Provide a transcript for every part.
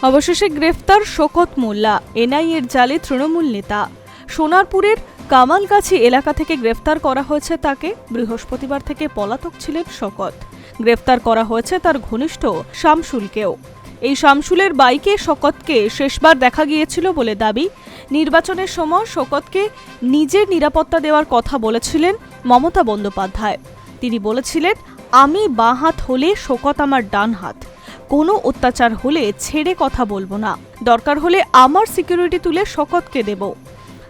অবশেষে গ্রেফতার শওকত মোল্লা, এনআইএর জালে তৃণমূল নেতা। সোনারপুরের কামালগাছি এলাকা থেকে গ্রেফতার করা হয়েছে তাকে। বৃহস্পতিবার থেকে পলাতক ছিলেন শওকত। গ্রেফতার করা হয়েছে তার ঘনিষ্ঠ শামসুলকেও। এই শামসুলের বাইকে শওকতকে শেষবার দেখা গিয়েছিল বলে দাবি। নির্বাচনের সময় শওকতকে নিজের নিরাপত্তা দেওয়ার কথা বলেছিলেন মমতা বন্দ্যোপাধ্যায়। তিনি বলেছিলেন, আমি বাঁ হাত হলে শওকত আমার ডান হাত। কোনো অত্যাচার হলে ছেড়ে কথা বলবো না, দরকার হলে আমার সিকিউরিটি তুলে শওকতকে দেব।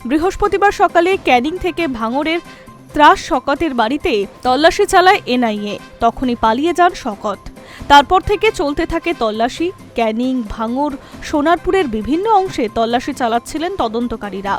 বৃহস্পতিবার সকালে ক্যানিং থেকে ভাঙড়ের ত্রাস শওকতের বাড়িতে তল্লাশি চালায় এনআইএ। তখনই পালিয়ে যান শওকত। তারপর থেকে চলতে থাকে তল্লাশি। ক্যানিং, ভাঙড়, সোনারপুরের বিভিন্ন অংশে তল্লাশি চালাচ্ছিলেন তদন্তকারীরা।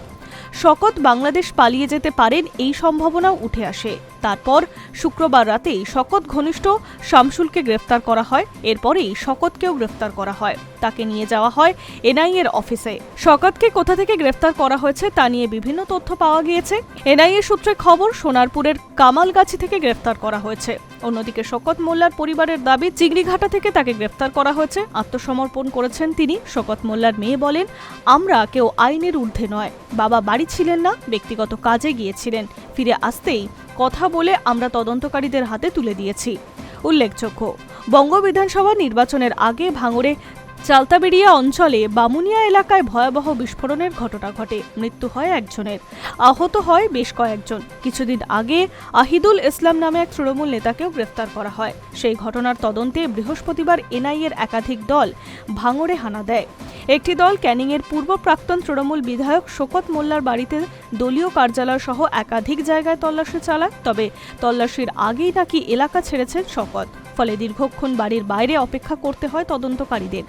শওকত বাংলাদেশ পালিয়ে যেতে পারেন এই সম্ভাবনাও উঠে আসে। তারপর শুক্রবার রাতেই শওকত ঘনিষ্ঠ শামসুলকে গ্রেফতার করা হয়। এরপরেই শওকতকেও গ্রেফতার করা হয়। তাকে নিয়ে যাওয়া হয় এনআইএর অফিসে। শওকতকে কোথা থেকে গ্রেফতার করা হয়েছে তা নিয়ে বিভিন্ন তথ্য পাওয়া গিয়েছে। এনআইএ সূত্রে খবর, সোনারপুরের কামালগাছি থেকে গ্রেফতার করা হয়েছে। অন্যদিকে শওকত মোল্লার পরিবারের দাবি, চিংড়িঘাটা থেকে তাকে গ্রেফতার করা হয়েছে। আত্মসমর্পণ করেছেন তিনি। শওকত মোল্লার মেয়ে বলেন, আমরা কেউ আইনের ঊর্ধ্বে নয়। বাবা বাড়ি ছিলেন না, ব্যক্তিগত কাজে গিয়েছিলেন। ফিরে আসতেই কথা বলে আমরা তদন্তকারীদের হাতে তুলে দিয়েছি। উল্লেখযোগ্য, বঙ্গ বিধানসভা নির্বাচনের আগে ভাঙড়ে চালতাবেড়িয়া অঞ্চলে বামুনিয়া এলাকায় ভয়াবহ বিস্ফোরণের ঘটনা ঘটে। মৃত্যু হয় একজনের, আহত হয় বেশ কয়েকজন। কিছুদিন আগে আহিদুল ইসলাম নামে এক তৃণমূল নেতাকেও গ্রেফতার করা হয়। সেই ঘটনার তদন্তে বৃহস্পতিবার এনআইএর একাধিক দল ভাঙড়ে হানা দেয়। একটি দল ক্যানিংয়ের পূর্ব প্রাক্তন তৃণমূল বিধায়ক শওকত মোল্লার বাড়িতে, দলীয় কার্যালয় সহ একাধিক জায়গায় তল্লাশি চালায়। তবে তল্লাশির আগেই নাকি এলাকা ছেড়েছেন শওকত। ফলে দীর্ঘক্ষণ বাড়ির বাইরে অপেক্ষা করতে হয় তদন্তকারীদের।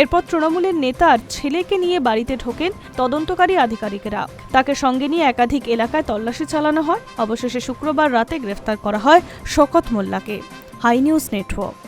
এরপর তৃণমূলের নেতার ছেলেকে নিয়ে বাড়িতে ঢোকেন তদন্তকারী আধিকারিকেরা। তাকে সঙ্গে নিয়ে একাধিক এলাকায় তল্লাশি চালানো হয়। অবশেষে শুক্রবার রাতে গ্রেফতার করা হয় শওকত মোল্লাকে। Hi news network.